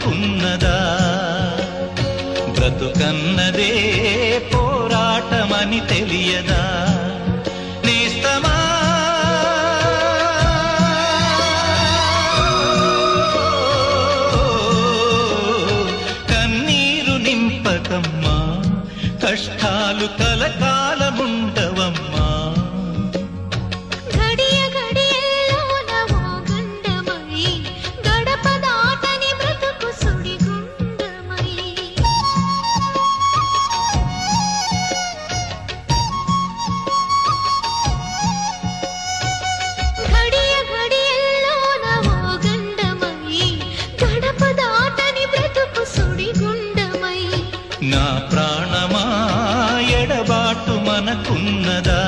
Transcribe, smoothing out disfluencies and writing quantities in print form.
మనకున్నదా బ్రతుకన్నదే పోరాటమని తెలియదా నేస్తమా కన్నీరు నింపకమ్మా కష్టాలు కలకాలముండవమ్మా నా ప్రాణమా ఎడబాటు మనకున్నదా